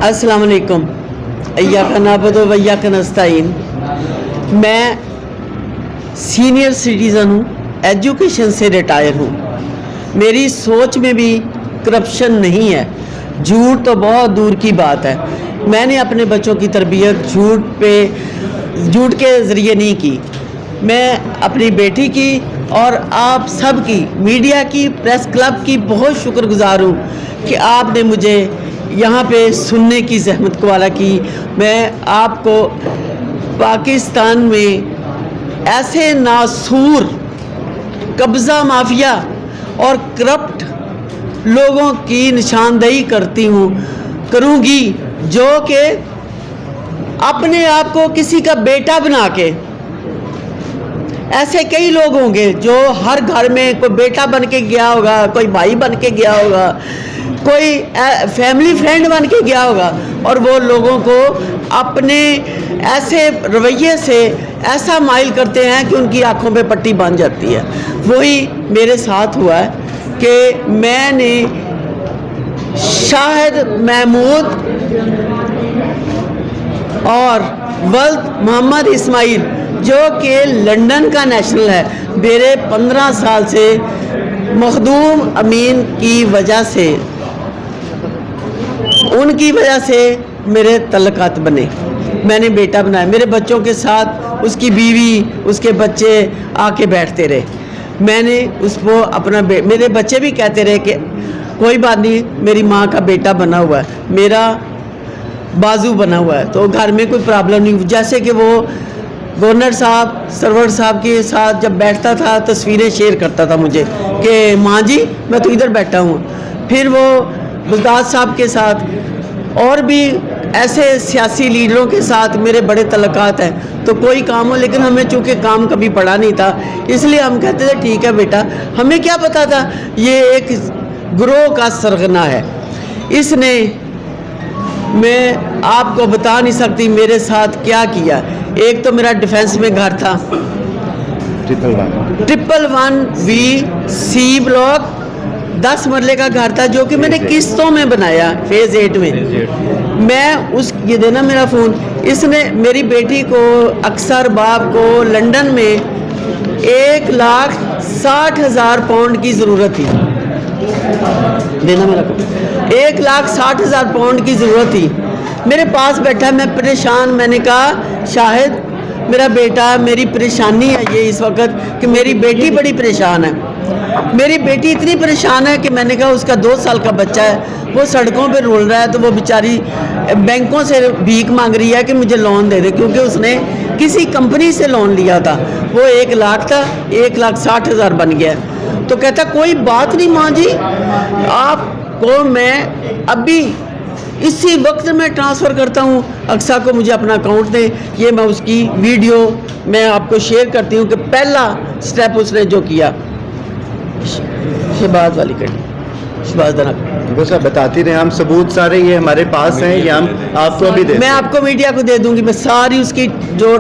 अस्सलाम वालेकुम। इय्याका नअबुदु व इय्याका नस्तईन। मैं सीनियर सिटीज़न हूँ, एजुकेशन से रिटायर हूँ। मेरी सोच में भी करप्शन नहीं है, झूठ तो बहुत दूर की बात है। मैंने अपने बच्चों की तरबियत झूठ के ज़रिए नहीं की। मैं अपनी बेटी की और आप सब की, मीडिया की, प्रेस क्लब की बहुत शुक्रगुजार हूँ कि आपने मुझे यहाँ पे सुनने की ज़हमत को वाला की। मैं आपको पाकिस्तान में ऐसे नासूर, कब्ज़ा माफिया और करप्ट लोगों की निशानदेही करूँगी जो कि अपने आप को किसी का बेटा बना के, ऐसे कई लोग होंगे जो हर घर में कोई बेटा बन के गया होगा, कोई भाई बन के गया होगा, कोई फैमिली फ्रेंड बन के गया होगा, और वो लोगों को अपने ऐसे रवैये से ऐसा माइल करते हैं कि उनकी आंखों पे पट्टी बांध जाती है। वही मेरे साथ हुआ है कि मैंने शाहिद महमूद और वल्द मोहम्मद इस्माइल, जो कि लंदन का नेशनल है, मेरे 15 साल से मखदूम अमीन की वजह से, उनकी वजह से मेरे तल्लुकात बने। मैंने बेटा बनाया, मेरे बच्चों के साथ उसकी बीवी, उसके बच्चे आके बैठते रहे। मैंने उसको अपना मेरे बच्चे भी कहते रहे कि कोई बात नहीं, मेरी माँ का बेटा बना हुआ है, मेरा बाजू बना हुआ है, तो घर में कोई प्रॉब्लम नहीं। जैसे कि वो गवर्नर साहब, सरवर साहब के साथ जब बैठता था, तस्वीरें शेयर करता था मुझे कि माँ जी मैं तो इधर बैठा हूँ। फिर वो बुज़दाद साहब के साथ और भी ऐसे सियासी लीडरों के साथ मेरे बड़े तल्लुकात हैं। तो कोई काम हो, लेकिन हमें चूँकि काम कभी पड़ा नहीं था, इसलिए हम कहते थे ठीक है बेटा। हमें क्या पता था ये एक गिरोह का सरगना है। इसने, मैं आपको बता नहीं सकती मेरे साथ क्या किया। एक तो मेरा डिफेंस में घर था, 111B C ब्लॉक, 10 मरले का घर था, जो कि मैंने किस्तों में बनाया, फेज़ 8 में। मैं ये देना मेरा फ़ोन, इसने मेरी बेटी को, अक्सर बाप को लंदन में 1,60,000 पाउंड की ज़रूरत थी। देना मेरा फ़ोन, 1,60,000 पाउंड की ज़रूरत थी। मेरे पास बैठा, मैं परेशान। मैंने कहा शाहिद मेरा बेटा, मेरी परेशानी है ये इस वक्त कि मेरी बेटी बड़ी परेशान है। मेरी बेटी इतनी परेशान है कि मैंने कहा उसका 2 साल का बच्चा है, वो सड़कों पे रोल रहा है, तो वो बेचारी बैंकों से भीख मांग रही है कि मुझे लोन दे दे, क्योंकि उसने किसी कंपनी से लोन लिया था। वो 1 लाख था, 1,60,000 बन गया। तो कहता कोई बात नहीं माँ जी, आपको मैं अभी इसी वक्त में ट्रांसफ़र करता हूँ, अक्सा को मुझे अपना अकाउंट दें। ये मैं उसकी वीडियो मैं आपको शेयर करती हूँ कि पहला स्टेप उसने जो किया। शहबाज वाली कड़ी, शहबाज दना वो सब बताती रहे, हम सबूत सारे ये हमारे पास हैं, ये हम आपको भी दे, मैं आपको मीडिया को दे दूँगी। मैं सारी उसकी जो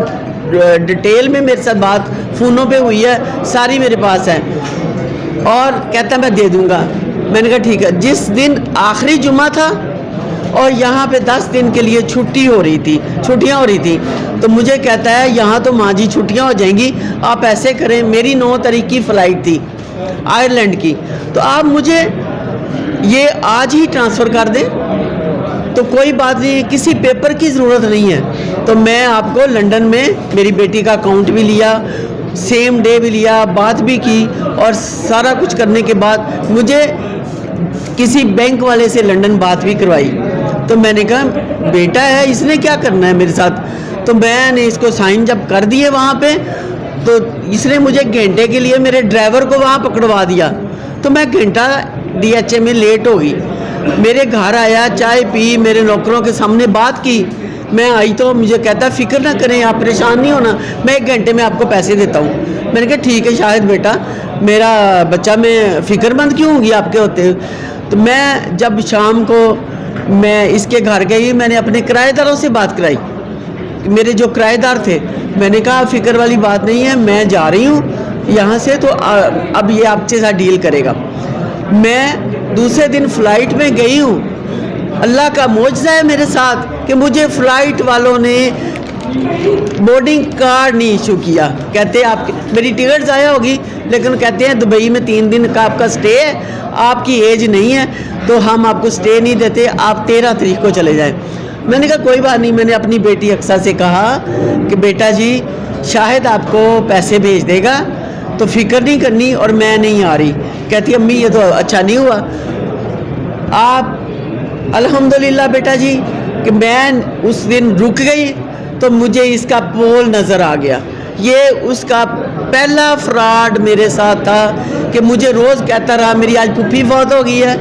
डिटेल में मेरे साथ बात फ़ोनों पे हुई है, सारी मेरे पास है। और कहता मैं दे दूँगा। मैंने कहा ठीक है। जिस दिन आखिरी जुम्मा था और यहाँ पे 10 दिन के लिए छुट्टियाँ हो रही थी, तो मुझे कहता है यहाँ तो माँ जी छुट्टियाँ हो जाएंगी, आप ऐसे करें, मेरी 9 तारीख की फ़्लाइट थी आयरलैंड की, तो आप मुझे ये आज ही ट्रांसफ़र कर दें। तो कोई बात नहीं, किसी पेपर की ज़रूरत नहीं है। तो मैं आपको लंदन में मेरी बेटी का अकाउंट भी लिया, सेम डे भी लिया, बात भी की, और सारा कुछ करने के बाद मुझे किसी बैंक वाले से लंदन बात भी करवाई। तो मैंने कहा बेटा है, इसने क्या करना है मेरे साथ। तो मैंने इसको साइन जब कर दिए वहाँ पे, तो इसने मुझे घंटे के लिए मेरे ड्राइवर को वहाँ पकड़वा दिया। तो मैं घंटा DHA में लेट हो गई। मेरे घर आया, चाय पी, मेरे नौकरों के सामने बात की। मैं आई तो मुझे कहता फ़िक्र ना करें, आप परेशान नहीं होना, मैं 1 घंटे में आपको पैसे देता हूँ। मैंने कहा ठीक है शाहिद बेटा, मेरा बच्चा, मैं फ़िक्रमंद क्यों होंगी आपके होते। तो मैं जब शाम को मैं इसके घर गई, मैंने अपने किराएदारों से बात कराई, मेरे जो किराएदार थे। मैंने कहा फ़िक्र वाली बात नहीं है, मैं जा रही हूँ यहाँ से, तो अब ये आपके साथ डील करेगा। मैं दूसरे दिन फ़्लाइट में गई हूँ, اللہ کا معجزہ ہے میرے ساتھ کہ مجھے فلائٹ والوں نے بورڈنگ کارڈ نہیں ایشو کیا. کہتے ہیں آپ میری ٹکٹ ضائع ہوگی, لیکن کہتے ہیں دبئی میں 3 دن کا آپ کا سٹے ہے, آپ کی ایج نہیں ہے تو ہم آپ کو سٹے نہیں دیتے, آپ 13 تاریخ کو چلے جائیں. میں نے کہا کوئی بات نہیں. میں نے اپنی بیٹی اقصیٰ سے کہا کہ بیٹا جی شاہد آپ کو پیسے بھیج دے گا تو فکر نہیں کرنی, اور میں نہیں آ رہی. کہتی امی یہ تو اچھا نہیں ہوا. آپ الحمدللہ بیٹا جی کہ میں اس دن رک گئی تو مجھے اس کا پول نظر آ گیا. یہ اس کا پہلا فراڈ میرے ساتھ تھا کہ مجھے روز کہتا رہا میری آج پھوپھی فوت ہو گئی ہے,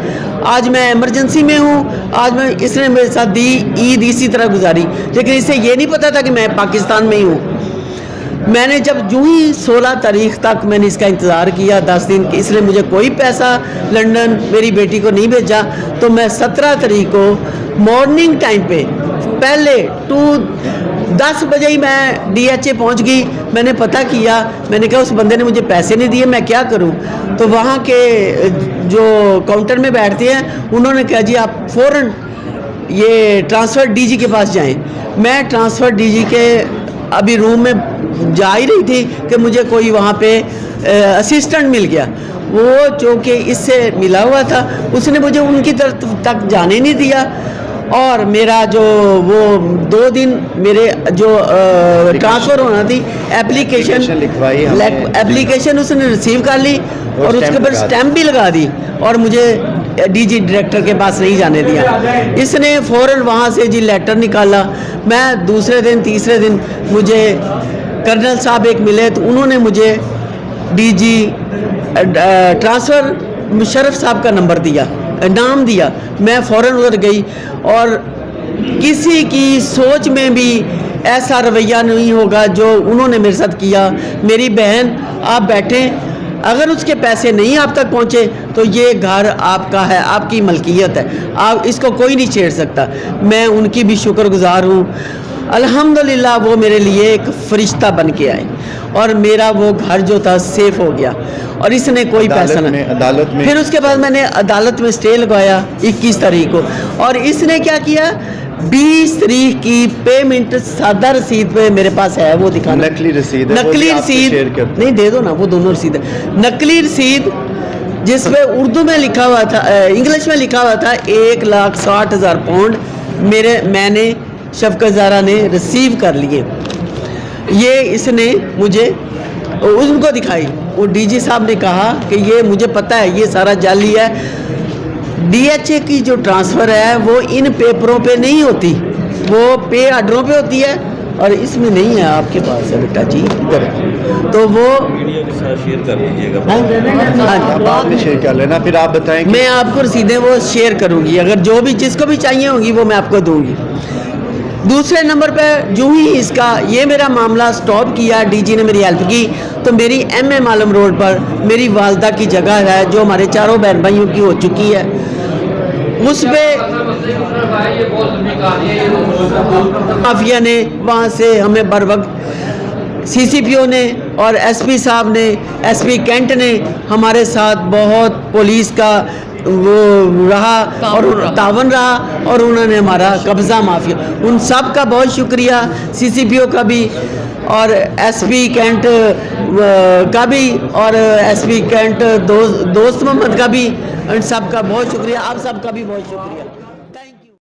آج میں ایمرجنسی میں ہوں, آج میں اس نے میرے ساتھ عید اسی طرح گزاری, لیکن اسے یہ نہیں پتا تھا کہ میں پاکستان میں ہی ہوں. میں نے جب جو ہی 16 تاریخ تک میں نے اس کا انتظار کیا 10 دن کہ اس نے مجھے کوئی پیسہ لنڈن میری بیٹی کو نہیں بھیجا, تو میں 17 تاریخ کو مارننگ ٹائم پہ پہلے 10 بجے ہی میں DHA پہنچ گئی. میں نے پتہ کیا, میں نے کہا اس بندے نے مجھے پیسے نہیں دیے, میں کیا کروں. تو وہاں کے جو کاؤنٹر میں بیٹھتے ہیں انہوں نے کہا جی آپ فوراً یہ ٹرانسفر DG کے پاس جائیں. میں ٹرانسفر DG کے ابھی روم میں جا ہی رہی تھی کہ مجھے کوئی وہاں پہ اسسٹنٹ مل گیا. وہ جو کہ اس سے ملا ہوا تھا, اس نے مجھے ان کی طرف تک جانے نہیں دیا, اور میرا جو وہ 2 دن میرے جو ٹرانسفر ہونا تھی ایپلیکیشن اس نے ریسیو کر لی اور اس کے اوپر اسٹیمپ بھی لگا دی, اور مجھے DG ڈائریکٹر کے پاس نہیں جانے دیا. اس نے فوراً وہاں سے جی لیٹر نکالا. میں دوسرے دن تیسرے دن مجھے کرنل صاحب ایک ملے تو انہوں نے مجھے DG ٹرانسفر مشرف صاحب کا نام دیا. میں فوراً ادھر گئی, اور کسی کی سوچ میں بھی ایسا رویہ نہیں ہوگا جو انہوں نے میرے ساتھ کیا. میری بہن آپ بیٹھیں, اگر اس کے پیسے نہیں آپ تک پہنچے تو یہ گھر آپ کا ہے, آپ کی ملکیت ہے, آپ اس کو کوئی نہیں چھیڑ سکتا. میں ان کی بھی شکر گزار ہوں. الحمدللہ وہ میرے لیے ایک فرشتہ بن کے آئے, اور میرا وہ گھر جو تھا سیف ہو گیا, اور اس نے کوئی پیسہ نہ. عدالت میں پھر اس کے بعد میں نے عدالت میں سٹے لگوایا 21 تاریخ کو, اور اس نے کیا کیا 20 تاریخ کی پیمنٹ سادہ رسید پہ میرے پاس ہے, وہ دکھانا. نقلی رسید نہیں دے دو نا, وہ دونوں رسید ہے. نقلی رسید جس پہ اردو میں لکھا ہوا تھا, انگلش میں لکھا ہوا تھا 1,60,000 پاؤنڈ میں نے شفقت زارا نے ریسیو کر لیے. یہ اس نے مجھے ان کو دکھائی. وہ DG صاحب نے کہا کہ یہ مجھے پتہ ہے یہ سارا جعلی ہے. DHA کی جو ٹرانسفر ہے وہ ان پیپروں پہ نہیں ہوتی, وہ پے آرڈروں پہ ہوتی ہے, اور اس میں نہیں ہے. آپ کے پاس ہے بیٹا جی ادھر, تو وہ میڈیا کے ساتھ شیئر کر دیجیے گا. بعد میں شیئر کر لینا, پھر آپ بتائیں. میں آپ کو رسیدیں وہ شیئر کروں گی, اگر جو بھی جس کو بھی چاہیے ہوں گی وہ میں آپ کو دوں گی. دوسرے نمبر پہ جو ہی اس کا یہ میرا معاملہ سٹاپ کیا, DG نے میری ہیلپ کی, تو میری MM عالم روڈ پر میری والدہ کی جگہ ہے جو ہمارے چاروں بہن بھائیوں کی ہو چکی ہے. اس پہ مافیا نے وہاں سے ہمیں بر وقت CCPO نے اور SP صاحب نے, SP کینٹ نے ہمارے ساتھ بہت پولیس کا وہ رہا اور تعاون رہا, اور انہوں نے ہمارا قبضہ مافیا, ان سب کا بہت شکریہ. CCPO کا بھی اور SP کینٹ کا بھی, اور SP کینٹ دوست محمد کا بھی, ان سب کا بہت شکریہ. آپ سب کا بھی بہت شکریہ.